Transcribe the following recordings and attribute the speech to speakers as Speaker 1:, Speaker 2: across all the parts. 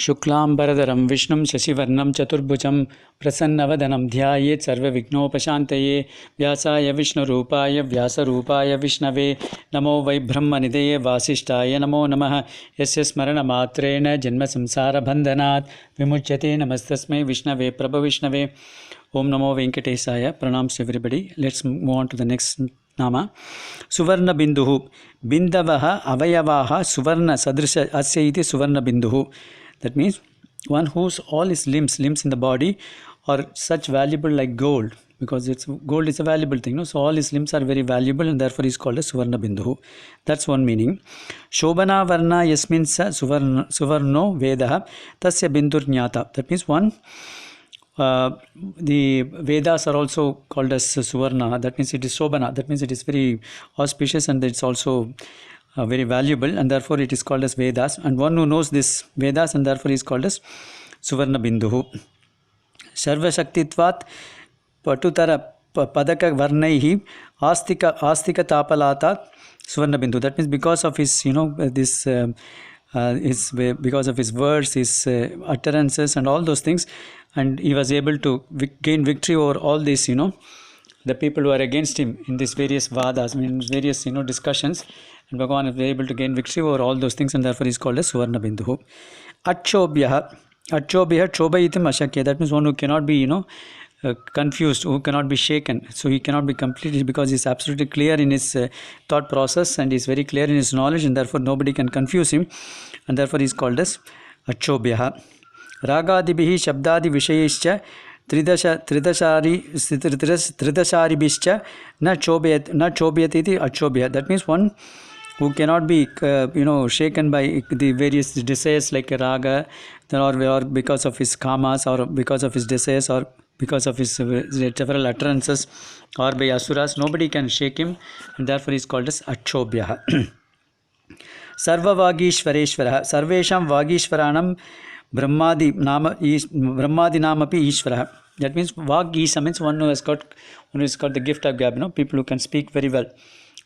Speaker 1: शुक्लांबरधरं विष्णुं शशिवर्णं चतुर्भुजं प्रसन्नवदनं ध्यायेत् सर्वविघ्नोपशान्तये व्यासाय विष्णुरूपाय व्यासरूपाय विष्णवे नमो वै ब्रह्मनिधये वासिष्ठाय नमो नमः यस्य स्मरणमात्रेण जन्मसंसारबन्धनात् विमुच्यते नमस्तस्मै विष्णवे प्रभविष्णवे ओम नमो वेंकटेशाय pranams everybody. Let's move on to the next nama. Suvarna binduhu bindavaha avayavaha suvarna sadrisha asya iti suvarna binduhu. That means one whose all his limbs in the body are such valuable like gold, because gold is a valuable thing, no? So all his limbs are very valuable and therefore he is called as suvarna binduhu. That's one meaning. Shobana varna yasmin sa suvarno vedaha tasya bindur jnata. That means one the Vedas are also called as Suvarna. That means it is Shobana. That means it is very auspicious and it's also very valuable, and therefore it is called as Vedas. And one who knows this Vedas and therefore is called as Suvarna Binduhu. Sarva Shaktitvat Patutara Padaka Varnaihi Astika Tapalata Suvarna Bindu. That means because of his, because of his words, his utterances and all those things, and he was able to gain victory over all these, the people who are against him in these various vadas, various, discussions, and Bhagavan is able to gain victory over all those things, and therefore he is called as Suvarna Binduhu. Achobhyaha chobayitim ashakya. That means one who cannot be, confused, who cannot be shaken. So he cannot be completely, because he is absolutely clear in his thought process and he is very clear in his knowledge, and therefore nobody can confuse him, and therefore he is called as Achobhyaha. Ragadibhihi shabdadi vishayischa tridasharibhischa na chobyat iti achobhya. That means one who cannot be shaken by the various desires like raga, or because of his kamas, or because of his desires, or because of his several utterances, or by asuras. Nobody can shake him, and therefore he is called as achobhya. Sarva Vagishvareshvara Sarvesham Vagishvaranam Brahmadi Namapi Ishvara. That means Vagisa means one who has got the gift of gab, people who can speak very well.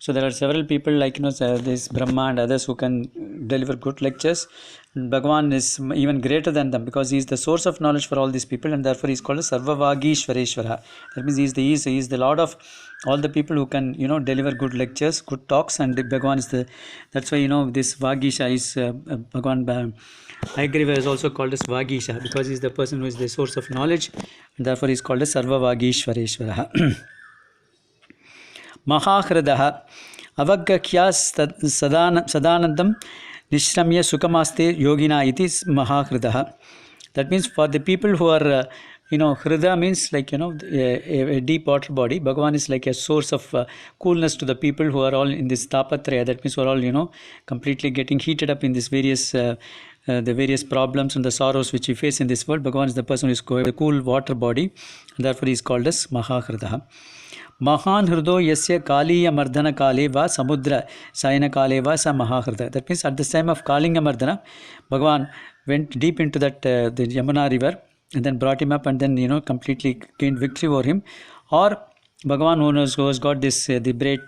Speaker 1: So there are several people like this Brahma and others who can deliver good lectures. And Bhagavan is even greater than them, because he is the source of knowledge for all these people, and therefore he is called as Sarvavagishvareshvara. That means he is the Lord of all the people who can deliver good lectures, good talks, and Bhagavan is that's why this Vagisha is Bhagavan. Hayagriva is also called as Vagisha, because he is the person who is the source of knowledge, and therefore he is called as Sarvavagishvareshvara. Mahahradaha Avaggakyas Sadanandam Nishramya Sukamaste Yogina iti Mahahradaha. That means for the people who are Hrida means like a deep water body. Bhagavan is like a source of coolness to the people who are all in this tapatraya. That means who are all completely getting heated up in this various the various problems and the sorrows which we face in this world. Bhagavan is the person who is the cool water body, and therefore he is called as Mahahradaha. Mahan Hrido Yasya Kaliya Mardana Kale Va Samudra Sayana Kale Va Sa Mahahrada. That means at the time of Kalinga Mardana, Bhagavan went deep into that the Yamuna river, and then brought him up, and then completely gained victory over him. Or Bhagavan who has got this the great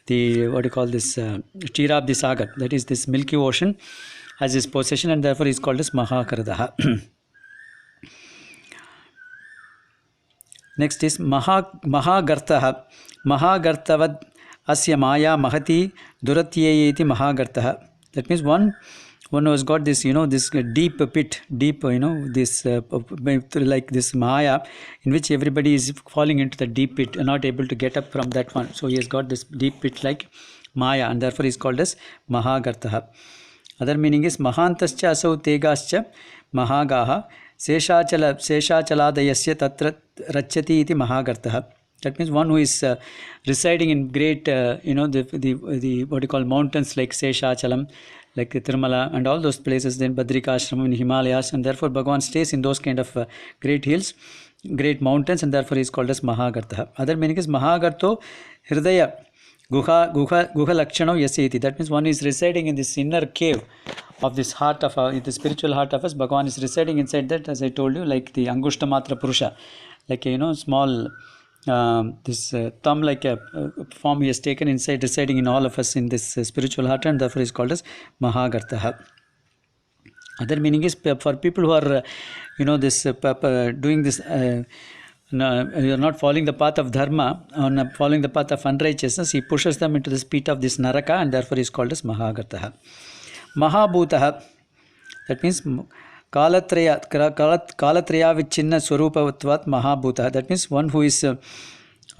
Speaker 1: Kshetrabdi Sagar, that is this milky ocean, as his possession, and therefore he is called as Mahahradaha. Next is Mahagartaha. Mahagartavad Asya Maya Mahati Duratyayeti Mahagartaha. That means one who has got this, this deep pit, this like this Maya, in which everybody is falling into the deep pit and not able to get up from that one. So he has got this deep pit like Maya, and therefore he is called as Mahagartaha. Other meaning is Mahantascha Asau Tegascha Mahagaha Seshachaladayasya Tatra Rachyati iti Mahagartaha. That means one who is residing in great, the mountains like Seshachalam, like Tirumala and all those places, then Badrikashram in Himalayas, and therefore Bhagavan stays in those kind of great hills, great mountains, and therefore he is called as Mahagartaha. Other meaning is Mahagarto Hridaya Guha Lakshano Yaseti. That means one is residing in this inner cave of this heart of the spiritual heart of us. Bhagavan is residing inside that, as I told you, like the Angushta Matra Purusha, like small this thumb like a form he has taken inside, residing in all of us in this spiritual heart, and therefore is called as Mahagartaha. Other meaning is for people who are, this doing this, you are not following the path of dharma, or following the path of unrighteousness, he pushes them into the pit of this naraka, and therefore he is called as Mahagataha. Mahabhutaha, that means Kalatraya Vichinna Swarupavatvat Mahabhutaha. That means one who is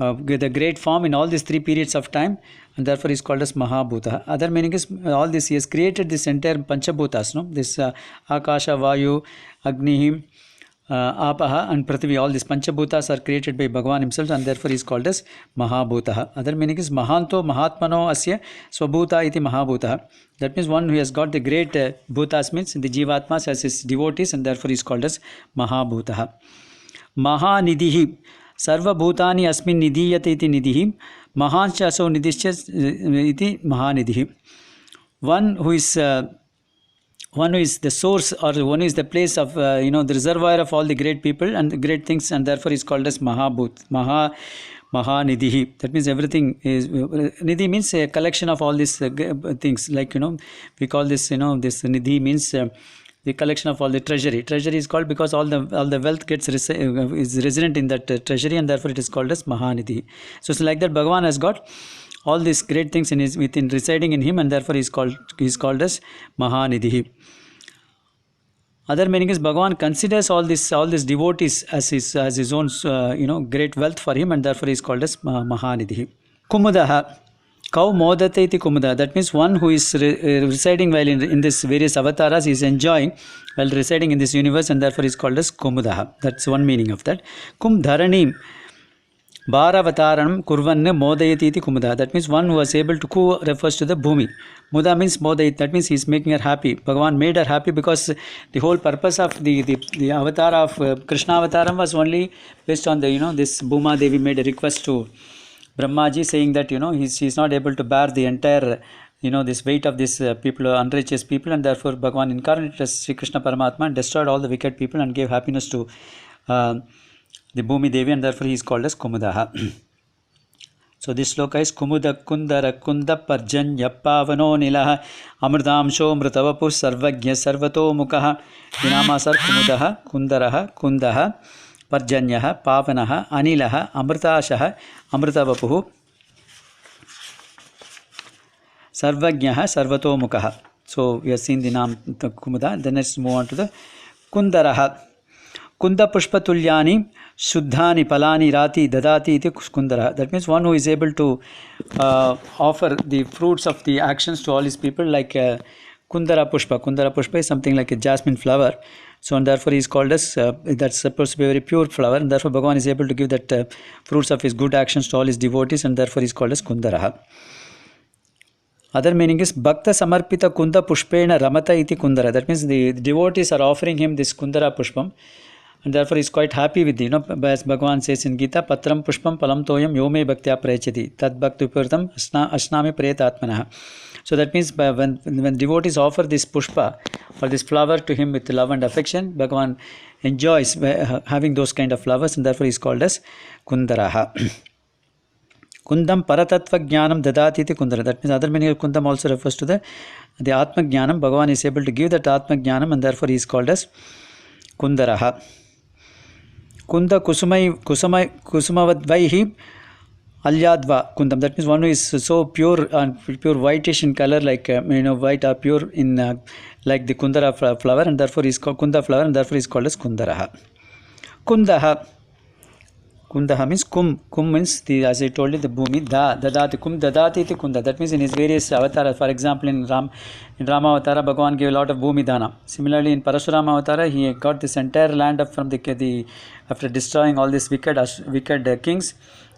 Speaker 1: with a great form in all these three periods of time, and therefore is called as Mahabhuta. Other meaning is all this, he has created this entire Panchabhutas, this Akasha, Vayu, Agni, Apaha and Prithvi. All these Panchabhutas are created by Bhagavan himself, and therefore is called as Mahabhuta. Other meaning is Mahanto Mahatmano Asya Swabhuta iti Mahabhuta. That means one who has got the great Bhutas, means the Jivatmas as his devotees, and therefore is called as Mahabhuta. Mahanidhi. Sarva Bhutani asmin nidhiyate iti nidhi. Mahancha aso nidhischa iti mahanidhi. One who is the source, or one is the place of the reservoir of all the great people and the great things, and therefore is called as Mahanidhi. That means everything is Nidhi means a collection of all these things. Like we call this this Nidhi means the collection of all the treasury. Treasury is called because all the wealth is resident in that treasury, and therefore it is called as Mahanidhi. So it's like that Bhagavan has got all these great things within residing in him, and therefore he is called as Mahanidhi. Other meaning is Bhagavan considers all these devotees as his own great wealth for him, and therefore he is called as Mahanidhi. Kumudaha. Kau modate iti kumuda. That means one who is residing while in this various avatars, is enjoying while residing in this universe, and therefore is called as Kumudaha. That's one meaning of that. Kum dharanim bharavataranam kurvanne modayati iti kumuda. That means one who was able to, ku refers to the Bhumi. Muda means modayit. That means he is making her happy. Bhagavan made her happy because the whole purpose of the avatar of Krishna avataram was only based on the this Bhuma Devi made a request to Brahmaji, saying that he is not able to bear the entire this weight of this people, unrighteous people, and therefore Bhagavan incarnated as Sri Krishna Paramatma and destroyed all the wicked people and gave happiness to the Bhumi Devi, and therefore he is called as Kumudaha. So this sloka is Kumuda Kundara Kunda Parjanya Pavano Nilaha Amrdamsho Mrtavapu Sarvagya Sarvato Mukaha. The namas are Kumudaha, Kundaraha, Kundaha, Parjanyaha, Pavanaha, Anilaha, Amritashaha, Amritavapuhu, Sarvagyaha, Sarvatomukaha. So we have seen the name Kumuda. Then let's move on to the Kundaraha. Kunda Pushpatulyani, Shuddhani, Palani, Rati, Dadati iti Kundaraha. That means one who is able to offer the fruits of the actions to all his people, like Kundara Pushpa. Kundara Pushpa is something like a jasmine flower. So, and therefore he is called as, that's supposed to be a very pure flower, and therefore Bhagavan is able to give that fruits of his good actions to all his devotees, and therefore he is called as Kundaraha. Other meaning is Bhakta Samarpita Kunda Pushpena Ramata iti Kundara. That means the devotees are offering him this Kundara Pushpam, and therefore he is quite happy with as Bhagavan says in Gita, Patram Pushpam Palam Toyam Yome Bhaktya Prayachati Tad Bhakti Puratam Ashnami Pretatmanaha. So that means when devotees offer this pushpa or this flower to him with love and affection, Bhagavan enjoys having those kind of flowers, and therefore he is called as Kundaraha. Kundam Paratatva Jnanam Dadati iti Kundara. That means other meaning of Kundam also refers to the Atma Jnanam. Bhagavan is able to give that Atma Jnanam, and therefore he is called as Kundaraha. Kunda Kusumavadvaihi Alyadva Kundam. That means one who is so pure and pure whitish in color, like white or pure in like the Kundara flower, and therefore is called Kunda flower, and therefore is called as Kundaraha. Kundaha. Kundaha means kum. Kum means as I told you, the Bhumi. Dadati kum dadati iti Kunda. That means in his various avatars. For example, in Rama Avatara, Bhagavan gave a lot of Bhumi Dana. Similarly, in Parashurama Avatara, he got this entire land up from the after destroying all these wicked kings,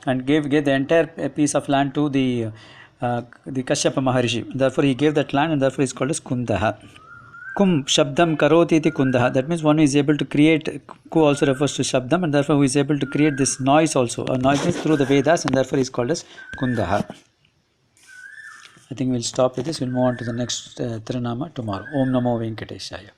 Speaker 1: and gave the entire piece of land to the Kashyapa Maharishi. Therefore, he gave that land, and therefore is called as Kundaha. Kum Shabdam Karoti iti Kundaha. That means one who is able to create. Ku also refers to Shabdam, and therefore who is able to create this noise also. Noise means through the Vedas, and therefore is called as Kundaha. I think we'll stop with this. We'll move on to the next Tiranama tomorrow. Om Namo Venkateshaya.